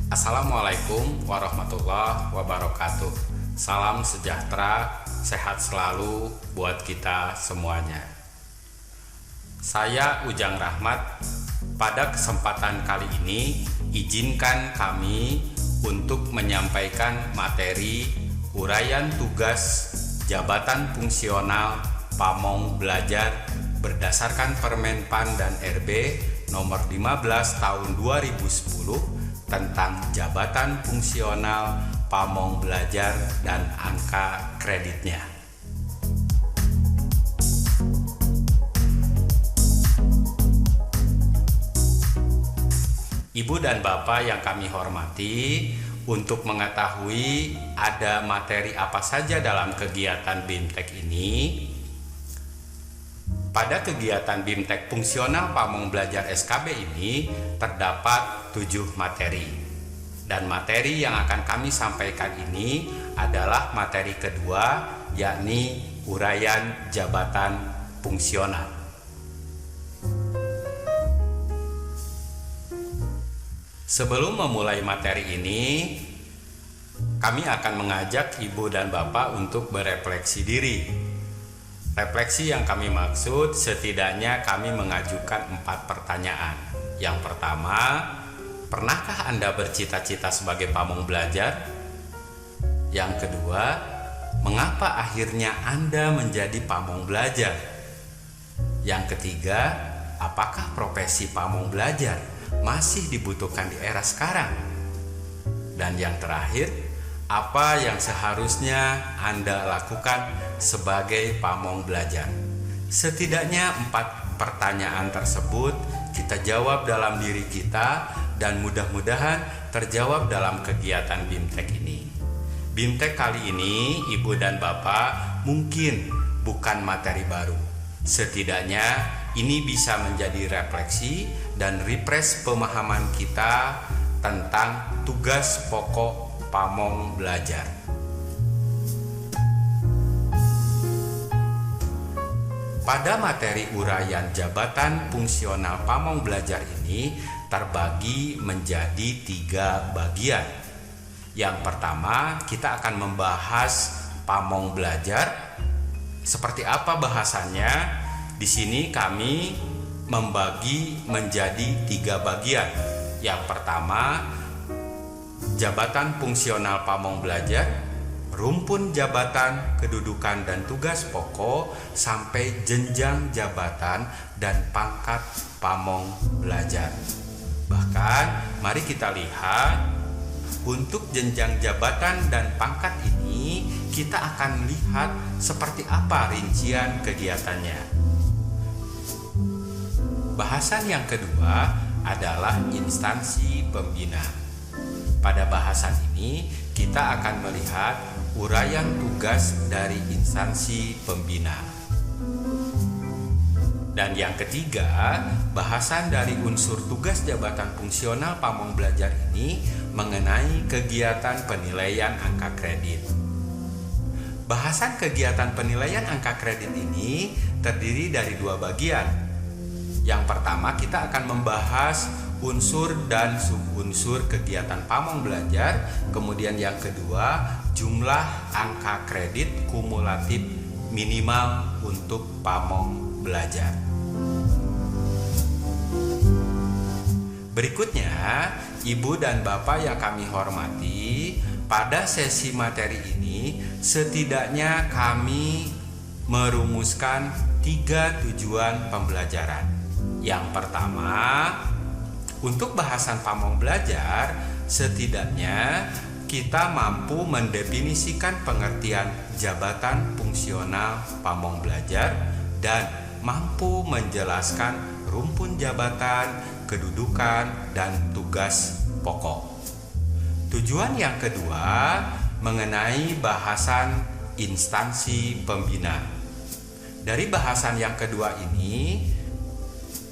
Assalamualaikum warahmatullahi wabarakatuh. Salam sejahtera, sehat selalu buat kita semuanya. Saya Ujang Rahmat. Pada kesempatan kali ini, izinkan kami untuk menyampaikan materi uraian tugas jabatan fungsional Pamong Belajar berdasarkan Permenpan dan RB nomor 15 tahun 2010 tentang jabatan fungsional Pamong Belajar dan angka kreditnya. Ibu dan Bapak yang kami hormati, untuk mengetahui ada materi apa saja dalam kegiatan BIMTEK ini, pada kegiatan BIMTEK fungsional Pamong Belajar SKB ini terdapat 7 materi. Dan materi yang akan kami sampaikan ini adalah materi kedua, yakni uraian jabatan fungsional. Sebelum memulai materi ini, kami akan mengajak Ibu dan Bapak untuk berefleksi diri. Refleksi yang kami maksud, setidaknya kami mengajukan 4 pertanyaan. Yang pertama, pernahkah Anda bercita-cita sebagai pamong belajar? Yang kedua, mengapa akhirnya Anda menjadi pamong belajar? Yang ketiga, apakah profesi pamong belajar masih dibutuhkan di era sekarang? Dan yang terakhir, apa yang seharusnya Anda lakukan sebagai pamong belajar? Setidaknya 4 pertanyaan tersebut kita jawab dalam diri kita dan mudah-mudahan terjawab dalam kegiatan BIMTEK ini. BIMTEK kali ini, Ibu dan Bapak, mungkin bukan materi baru. Setidaknya ini bisa menjadi refleksi dan refresh pemahaman kita tentang tugas pokok pamong belajar. Pada materi uraian jabatan fungsional pamong belajar ini terbagi menjadi 3 bagian. Yang pertama, kita akan membahas pamong belajar. Seperti apa bahasannya? Di sini kami membagi menjadi 3 bagian. Yang pertama, jabatan fungsional pamong belajar, rumpun jabatan, kedudukan dan tugas pokok, sampai jenjang jabatan dan pangkat pamong belajar. Bahkan, mari kita lihat untuk jenjang jabatan dan pangkat ini, kita akan lihat seperti apa rincian kegiatannya. Bahasan yang kedua adalah instansi pembina. Pada bahasan ini, kita akan melihat uraian tugas dari instansi pembina. Dan yang ketiga, bahasan dari unsur tugas jabatan fungsional pamong belajar ini mengenai kegiatan penilaian angka kredit. Bahasan kegiatan penilaian angka kredit ini terdiri dari 2 bagian. Yang pertama, kita akan membahas unsur dan subunsur kegiatan pamong belajar. Kemudian yang kedua, jumlah angka kredit kumulatif minimal untuk pamong belajar. Berikutnya, Ibu dan Bapak yang kami hormati, pada sesi materi ini setidaknya kami merumuskan 3 tujuan pembelajaran. Yang pertama, untuk bahasan pamong belajar, setidaknya kita mampu mendefinisikan pengertian jabatan fungsional pamong belajar dan mampu menjelaskan rumpun jabatan, kedudukan, dan tugas pokok. Tujuan yang kedua mengenai bahasan instansi pembina. Dari bahasan yang kedua ini,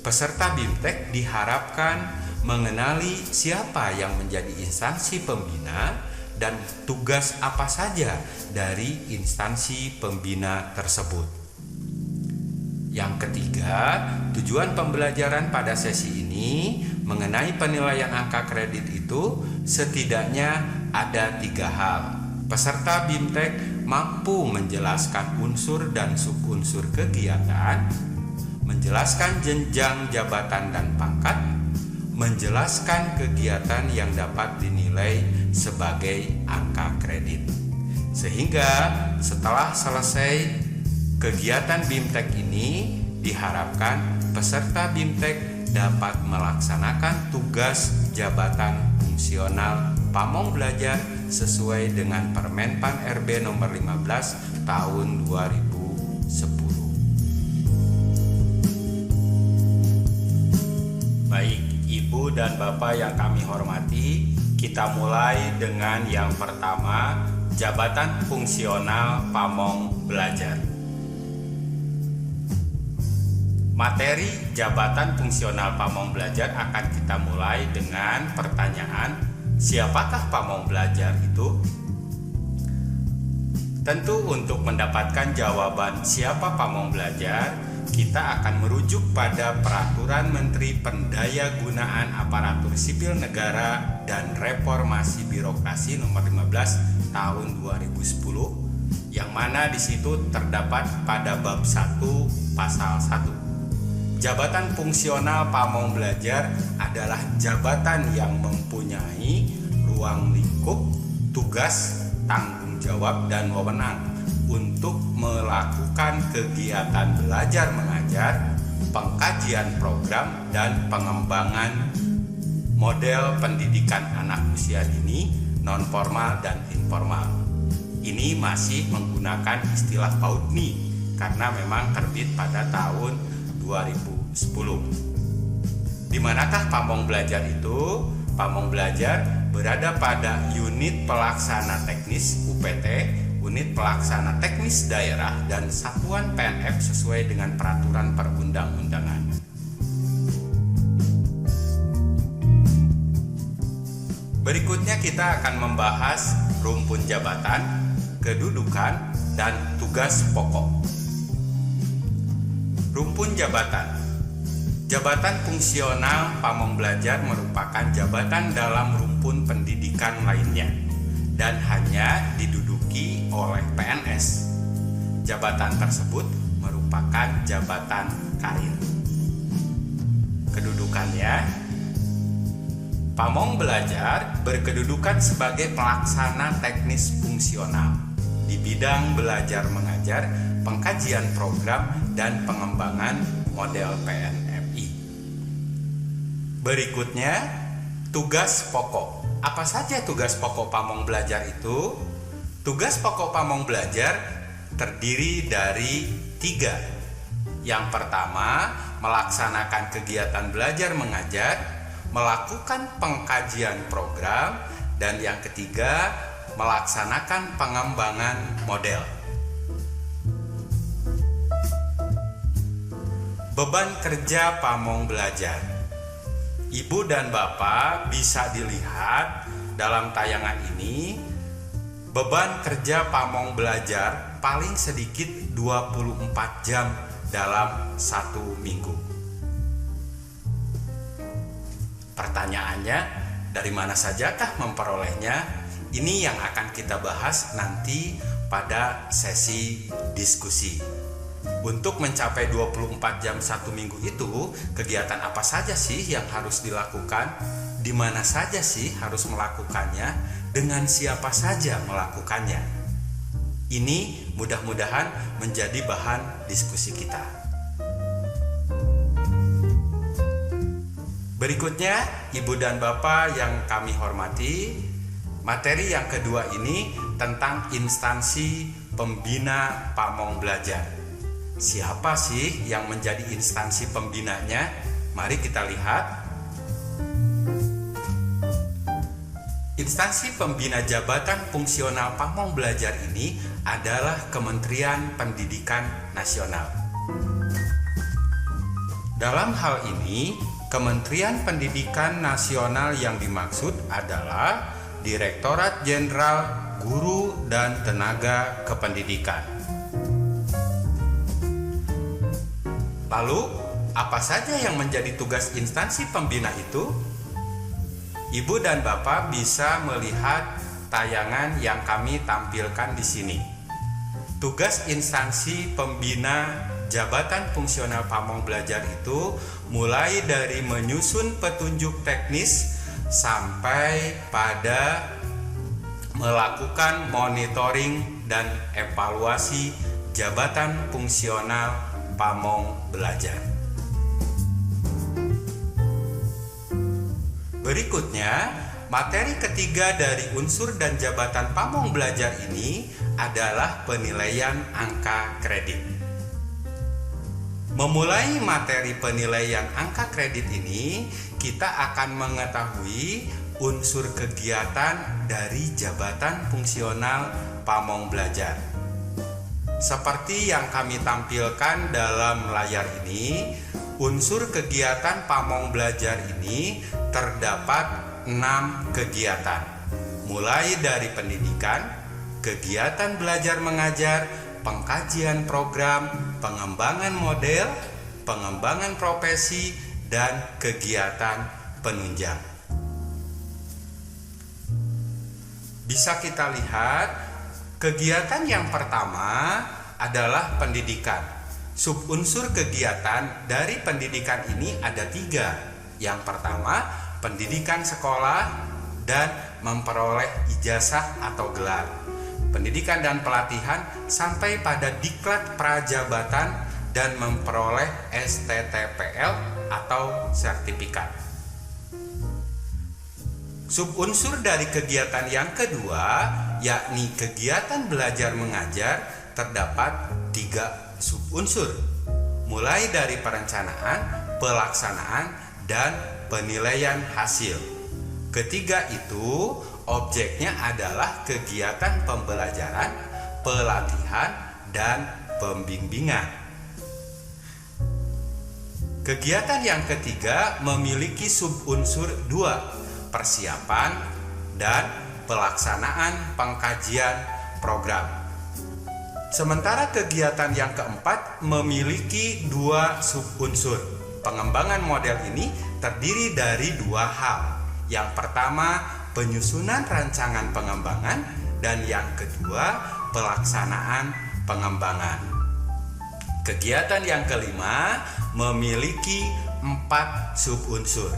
peserta BIMTEK diharapkan mengenali siapa yang menjadi instansi pembina dan tugas apa saja dari instansi pembina tersebut. Yang ketiga, tujuan pembelajaran pada sesi ini mengenai penilaian angka kredit itu setidaknya ada 3 hal. Peserta BIMTEK mampu menjelaskan unsur dan subunsur kegiatan, menjelaskan jenjang jabatan dan pangkat, menjelaskan kegiatan yang dapat dinilai sebagai angka kredit. Sehingga setelah selesai kegiatan BIMTEK ini, diharapkan peserta BIMTEK dapat melaksanakan tugas jabatan fungsional pamong belajar sesuai dengan Permenpan RB nomor 15 tahun 2010. Baik, Ibu dan Bapak yang kami hormati, kita mulai dengan yang pertama, jabatan fungsional pamong belajar. Materi jabatan fungsional pamong belajar akan kita mulai dengan pertanyaan, siapakah pamong belajar itu? Tentu untuk mendapatkan jawaban siapa pamong belajar, kita akan merujuk pada Peraturan Menteri Pendayagunaan Aparatur Sipil Negara dan Reformasi Birokrasi nomor 15 tahun 2010, yang mana di situ terdapat pada bab 1 pasal 1. Jabatan fungsional pamong belajar adalah jabatan yang mempunyai ruang lingkup, tugas, tanggung jawab, dan wewenang untuk melakukan kegiatan belajar mengajar, pengkajian program, dan pengembangan model pendidikan anak usia dini, non-formal dan informal. Ini masih menggunakan istilah PAUDMI karena memang terbit pada tahun 2010. Di manakah pamong belajar itu? Pamong belajar berada pada unit pelaksana teknis UPT, unit pelaksana teknis daerah, dan satuan PNF sesuai dengan peraturan perundang-undangan. Berikutnya kita akan membahas rumpun jabatan, kedudukan, dan tugas pokok. Rumpun jabatan. Jabatan fungsional pamong belajar merupakan jabatan dalam rumpun pendidikan lainnya dan hanya diduduki oleh PNS. Jabatan tersebut merupakan jabatan karir. Kedudukannya, pamong belajar berkedudukan sebagai pelaksana teknis fungsional di bidang belajar mengajar, pengkajian program, dan pengembangan model PNFI. Berikutnya, tugas pokok. Apa saja tugas pokok pamong belajar itu? Tugas pokok pamong belajar terdiri dari 3. Yang pertama, melaksanakan kegiatan belajar mengajar, melakukan pengkajian program, dan yang ketiga, melaksanakan pengembangan model. Beban kerja pamong belajar. Ibu dan Bapak bisa dilihat dalam tayangan ini, beban kerja pamong belajar paling sedikit 24 jam dalam 1 minggu. Pertanyaannya, dari mana sajakah memperolehnya? Ini yang akan kita bahas nanti pada sesi diskusi. Untuk mencapai 24 jam 1 minggu itu, kegiatan apa saja sih yang harus dilakukan? Di mana saja sih harus melakukannya? Dengan siapa saja melakukannya? Ini mudah-mudahan menjadi bahan diskusi kita. Berikutnya, Ibu dan Bapak yang kami hormati, materi yang kedua ini tentang instansi pembina pamong belajar. Siapa sih yang menjadi instansi pembinanya? Mari kita lihat. Instansi pembina jabatan fungsional pamong belajar ini adalah Kementerian Pendidikan Nasional. Dalam hal ini, Kementerian Pendidikan Nasional yang dimaksud adalah Direktorat Jenderal Guru dan Tenaga Kependidikan. Lalu, Apa saja yang menjadi tugas instansi pembina itu? Ibu dan Bapak bisa melihat tayangan yang kami tampilkan di sini. Tugas instansi pembina Jabatan Fungsional Pamong Belajar itu mulai dari menyusun petunjuk teknis sampai pada melakukan monitoring dan evaluasi Jabatan Fungsional Pamong Belajar. Berikutnya, materi ketiga dari unsur dan jabatan Pamong Belajar ini adalah penilaian angka kredit. Memulai materi penilaian angka kredit ini, kita akan mengetahui unsur kegiatan dari Jabatan Fungsional Pamong Belajar. Seperti yang kami tampilkan dalam layar ini, unsur kegiatan Pamong Belajar ini terdapat 6 kegiatan, mulai dari pendidikan, kegiatan belajar mengajar, pengkajian program, pengembangan model, pengembangan profesi, dan kegiatan penunjang. Bisa kita lihat, kegiatan yang pertama adalah pendidikan. Subunsur kegiatan dari pendidikan ini ada 3. Yang pertama, pendidikan sekolah dan memperoleh ijazah atau gelar. Pendidikan dan pelatihan sampai pada diklat prajabatan dan memperoleh STTPL atau sertifikat. Subunsur dari kegiatan yang kedua, yakni kegiatan belajar mengajar, terdapat 3 subunsur, mulai dari perencanaan, pelaksanaan, dan penilaian hasil. Ketiga itu objeknya adalah kegiatan pembelajaran, pelatihan, dan pembimbingan. Kegiatan yang ketiga memiliki subunsur 2, persiapan dan pelaksanaan pengkajian program. Sementara kegiatan yang keempat memiliki 2 subunsur. Pengembangan model ini terdiri dari 2 hal. Yang pertama, penyusunan rancangan pengembangan, dan yang kedua, pelaksanaan pengembangan. Kegiatan yang kelima memiliki 4 subunsur.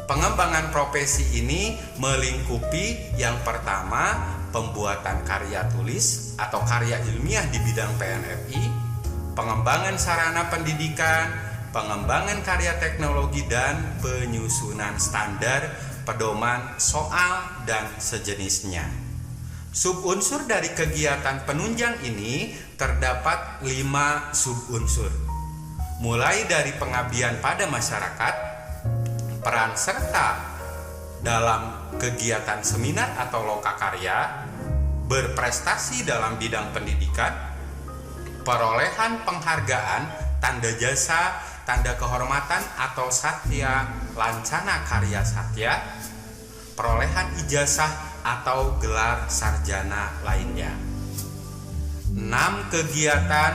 Pengembangan profesi ini melingkupi yang pertama, pembuatan karya tulis atau karya ilmiah di bidang PNFI, pengembangan sarana pendidikan, pengembangan karya teknologi, dan penyusunan standar pedoman soal dan sejenisnya. Subunsur dari kegiatan penunjang ini terdapat 5 subunsur, mulai dari pengabdian pada masyarakat, peran serta dalam kegiatan seminar atau lokakarya, berprestasi dalam bidang pendidikan, perolehan penghargaan, tanda jasa, tanda kehormatan atau satya lancana karya satya, perolehan ijazah atau gelar sarjana lainnya. 6 kegiatan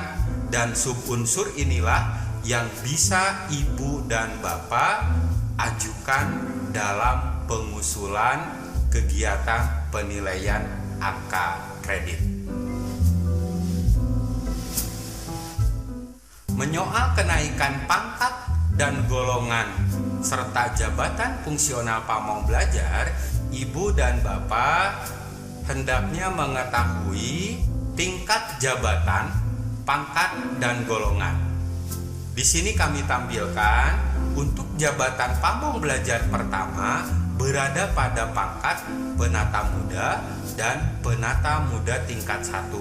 dan subunsur inilah yang bisa Ibu dan Bapak ajukan dalam pengusulan kegiatan penilaian angka kredit. Menyoal kenaikan pangkat dan golongan serta jabatan fungsional Pamong Belajar, Ibu dan Bapak hendaknya mengetahui tingkat jabatan, pangkat, dan golongan. Di sini kami tampilkan untuk jabatan Pamong Belajar pertama berada pada pangkat penata muda dan penata muda tingkat 1.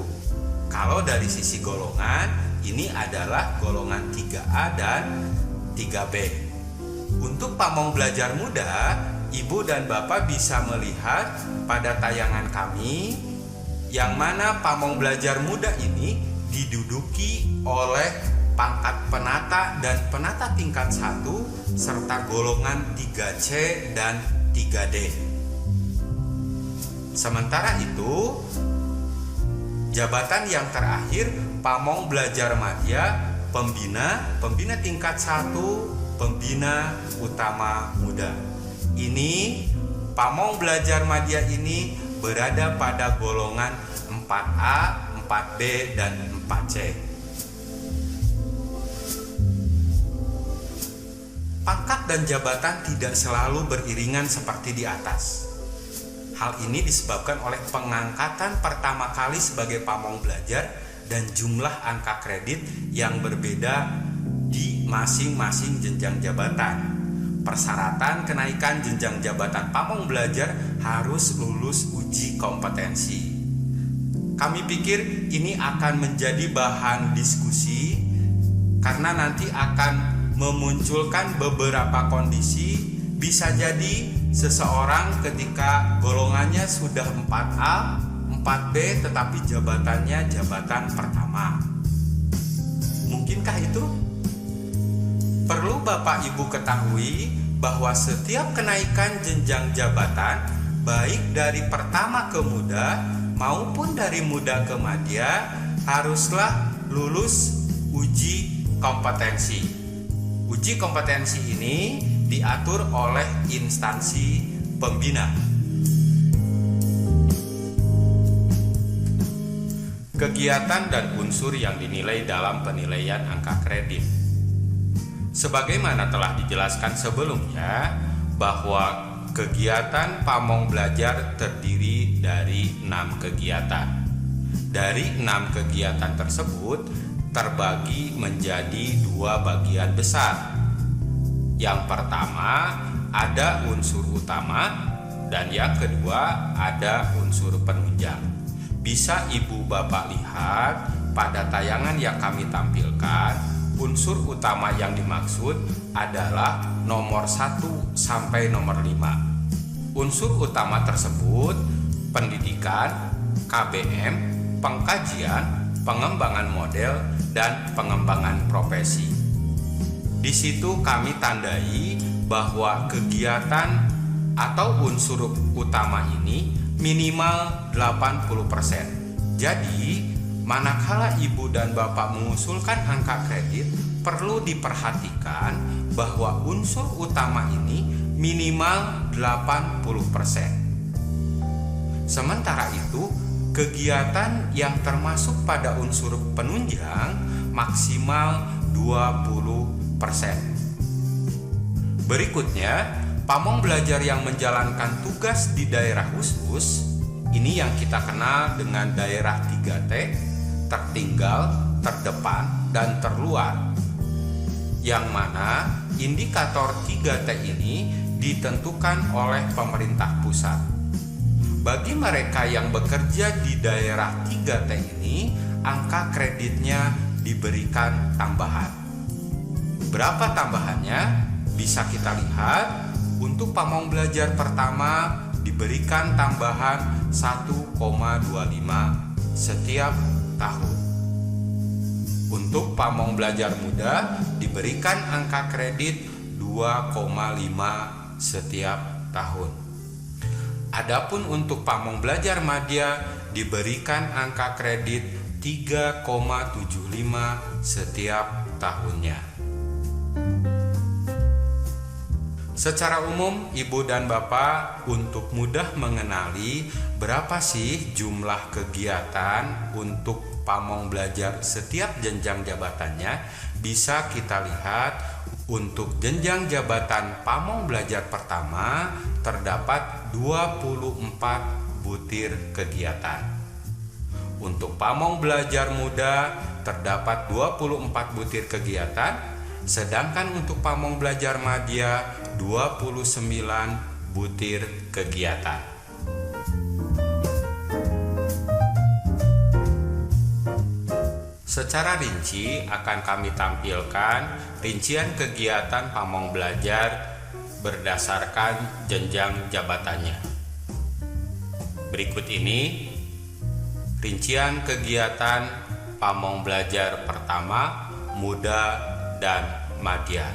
Kalau dari sisi golongan, ini adalah golongan 3A dan 3B. Untuk Pamong Belajar Muda, Ibu dan Bapak bisa melihat pada tayangan kami yang mana Pamong Belajar Muda ini diduduki oleh pangkat penata dan penata tingkat 1 serta golongan 3C dan 3D. Sementara itu, jabatan yang terakhir Pamong Belajar Madya pembina tingkat 1, pembina utama muda. Ini Pamong Belajar Madya ini berada pada golongan 4A, 4B, dan 4C. Pangkat dan jabatan tidak selalu beriringan seperti di atas. Hal ini disebabkan oleh pengangkatan pertama kali sebagai pamong belajar dan jumlah angka kredit yang berbeda di masing-masing jenjang jabatan. Persyaratan kenaikan jenjang jabatan pamong belajar harus lulus uji kompetensi. Kami pikir ini akan menjadi bahan diskusi karena nanti akan memunculkan beberapa kondisi. Bisa jadi seseorang ketika golongannya sudah 4A, 4B tetapi jabatannya jabatan pertama. Mungkinkah itu? Perlu Bapak Ibu ketahui bahwa setiap kenaikan jenjang jabatan baik dari pertama ke muda maupun dari muda ke madya haruslah lulus uji kompetensi. Uji kompetensi ini diatur oleh instansi pembina. Kegiatan dan unsur yang dinilai dalam penilaian angka kredit. Sebagaimana telah dijelaskan sebelumnya, bahwa kegiatan pamong belajar terdiri dari 6 kegiatan. Dari 6 kegiatan tersebut terbagi menjadi 2 bagian besar. Yang pertama ada unsur utama dan yang kedua ada unsur penunjang. Bisa Ibu Bapak lihat pada tayangan yang kami tampilkan, unsur utama yang dimaksud adalah nomor 1 sampai nomor 5. Unsur utama tersebut pendidikan, KBM, pengkajian, pengembangan model, dan pengembangan profesi. Di situ kami tandai bahwa kegiatan atau unsur utama ini minimal 80%. Jadi, manakala Ibu dan Bapak mengusulkan angka kredit, perlu diperhatikan bahwa unsur utama ini minimal 80%. Sementara itu, kegiatan yang termasuk pada unsur penunjang maksimal 20%. Berikutnya, pamong belajar yang menjalankan tugas di daerah khusus, ini yang kita kenal dengan daerah 3T, tertinggal, terdepan, dan terluar. Yang mana indikator 3T ini ditentukan oleh pemerintah pusat. Bagi mereka yang bekerja di daerah 3T ini, angka kreditnya diberikan tambahan. Berapa tambahannya? Bisa kita lihat. Untuk pamong belajar pertama diberikan tambahan 1,25 setiap tahun. Untuk pamong belajar muda diberikan angka kredit 2,5 setiap tahun. Adapun untuk pamong belajar madya diberikan angka kredit 3,75 setiap tahunnya. Secara umum, Ibu dan Bapak untuk mudah mengenali berapa sih jumlah kegiatan untuk pamong belajar setiap jenjang jabatannya, bisa kita lihat. Untuk jenjang jabatan pamong belajar pertama terdapat 24 butir kegiatan. Untuk pamong belajar muda terdapat 24 butir kegiatan, sedangkan untuk pamong belajar madya 29 butir kegiatan. Secara rinci akan kami tampilkan rincian kegiatan pamong belajar berdasarkan jenjang jabatannya. Berikut ini rincian kegiatan pamong belajar pertama, muda, dan madya.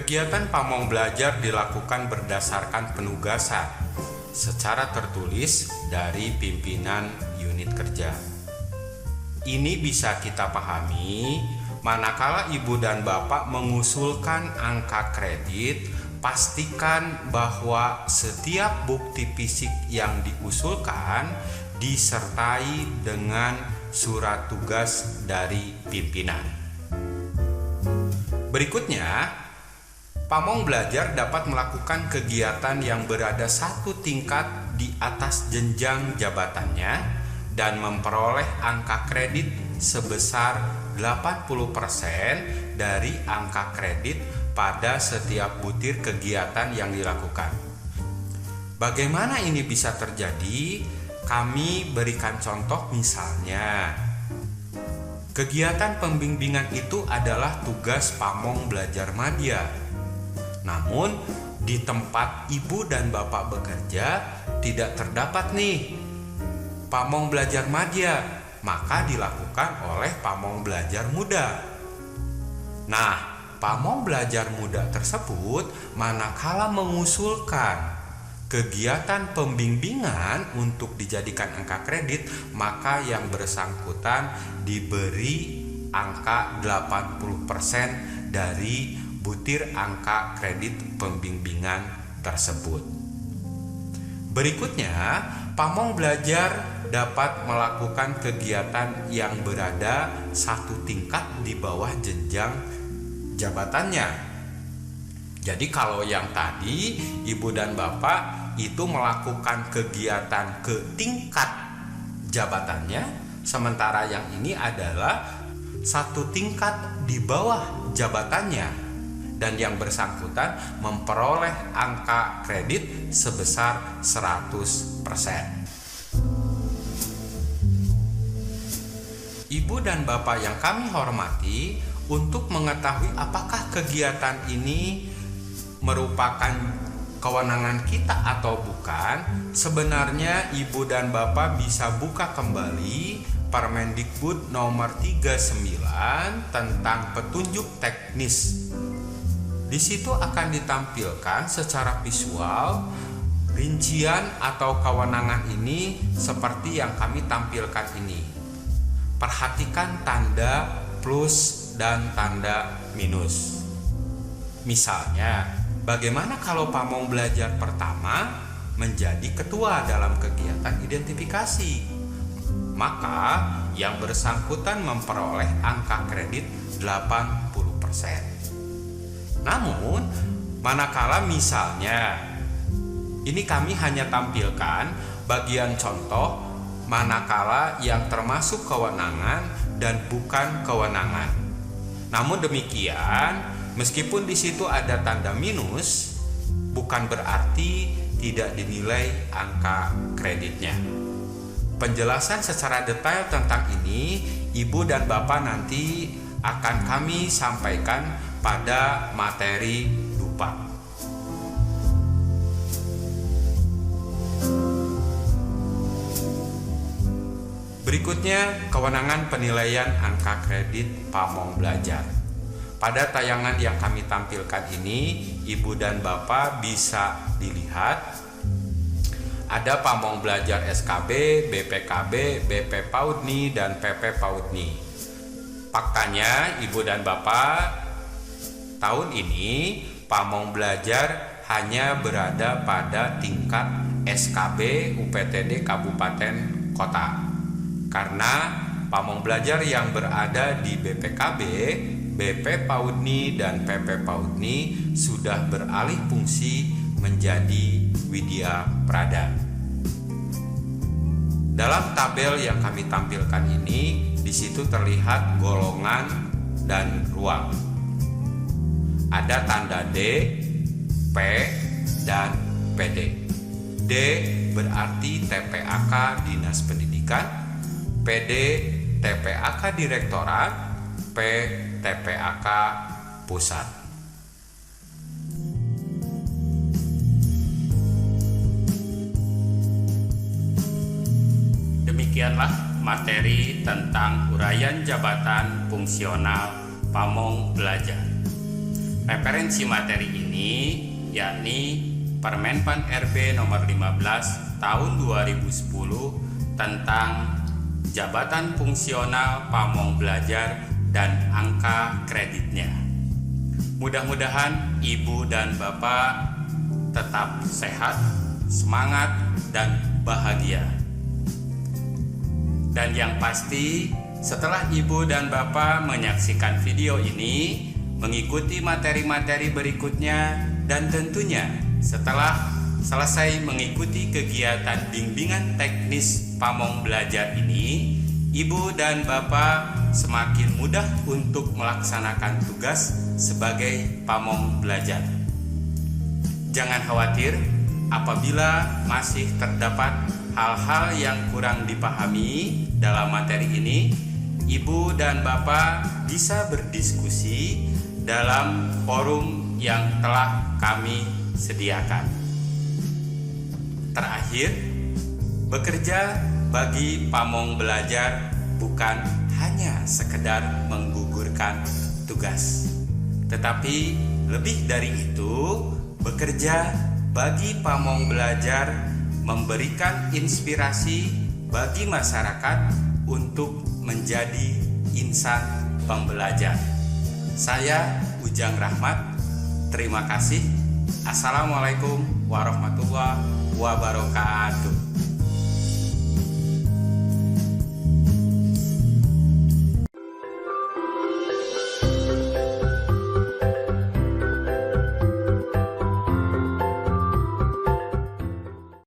Kegiatan Pamong Belajar dilakukan berdasarkan penugasan secara tertulis dari pimpinan unit kerja. Ini bisa kita pahami manakala ibu dan bapak mengusulkan angka kredit, pastikan bahwa setiap bukti fisik yang diusulkan disertai dengan surat tugas dari pimpinan. Berikutnya, Pamong Belajar dapat melakukan kegiatan yang berada satu tingkat di atas jenjang jabatannya dan memperoleh angka kredit sebesar 80% dari angka kredit pada setiap butir kegiatan yang dilakukan. Bagaimana ini bisa terjadi? Kami berikan contoh, misalnya kegiatan pembimbingan itu adalah tugas Pamong Belajar Madya. Namun di tempat ibu dan bapak bekerja tidak terdapat nih Pamong Belajar Madya, maka dilakukan oleh Pamong Belajar Muda. Nah, Pamong Belajar Muda tersebut manakala mengusulkan kegiatan pembimbingan untuk dijadikan angka kredit, maka yang bersangkutan diberi angka 80% dari butir angka kredit pembimbingan tersebut. Berikutnya, Pamong Belajar dapat melakukan kegiatan yang berada satu tingkat di bawah jenjang jabatannya. Jadi kalau yang tadi ibu dan bapak itu melakukan kegiatan ke tingkat jabatannya, sementara yang ini adalah satu tingkat di bawah jabatannya, dan yang bersangkutan memperoleh angka kredit sebesar 100%. Ibu dan bapak yang kami hormati, untuk mengetahui apakah kegiatan ini merupakan kewenangan kita atau bukan, sebenarnya ibu dan bapak bisa buka kembali Permendikbud nomor 39 tentang petunjuk teknis. Di situ akan ditampilkan secara visual rincian atau kewenangan ini seperti yang kami tampilkan ini. Perhatikan tanda plus dan tanda minus. Misalnya, bagaimana kalau Pamong Belajar pertama menjadi ketua dalam kegiatan identifikasi? Maka yang bersangkutan memperoleh angka kredit 80%. Namun, manakala misalnya, ini kami hanya tampilkan bagian contoh manakala yang termasuk kewenangan dan bukan kewenangan. Namun demikian, meskipun di situ ada tanda minus, bukan berarti tidak dinilai angka kreditnya. Penjelasan secara detail tentang ini, ibu dan bapak nanti akan kami sampaikan pada materi dupa. Berikutnya, kewenangan penilaian angka kredit Pamong Belajar. Pada tayangan yang kami tampilkan ini, ibu dan bapak bisa dilihat ada Pamong Belajar SKB, BPKB, BP PAUDNI, dan PP PAUDNI. Faktanya, ibu dan bapak, tahun ini Pamong Belajar hanya berada pada tingkat SKB UPTD Kabupaten Kota. Karena Pamong Belajar yang berada di BPKB, BP PAUDNI, dan PP PAUDNI sudah beralih fungsi menjadi Widya Prada. Dalam tabel yang kami tampilkan ini, di situ terlihat golongan dan ruang. Ada tanda D, P, dan PD. D berarti TPAK Dinas Pendidikan, PD TPAK Direktorat, P TPAK Pusat. Demikianlah materi tentang uraian jabatan fungsional Pamong Belajar. Referensi materi ini yakni Permenpan RB nomor 15 tahun 2010 tentang jabatan fungsional pamong belajar dan angka kreditnya. Mudah-mudahan Ibu dan Bapak tetap sehat, semangat, dan bahagia. Dan yang pasti, setelah Ibu dan Bapak menyaksikan video ini, mengikuti materi-materi berikutnya, dan tentunya setelah selesai mengikuti kegiatan bimbingan teknis pamong belajar ini, Ibu dan Bapak semakin mudah untuk melaksanakan tugas sebagai pamong belajar. Jangan khawatir apabila masih terdapat hal-hal yang kurang dipahami dalam materi ini. Ibu dan Bapak bisa berdiskusi dalam forum yang telah kami sediakan. Terakhir, bekerja bagi pamong belajar bukan hanya sekedar menggugurkan tugas, tetapi lebih dari itu, bekerja bagi pamong belajar memberikan inspirasi bagi masyarakat untuk menjadi insan pembelajar. Saya Ujang Rahmat, terima kasih. Assalamualaikum warahmatullahi wabarakatuh.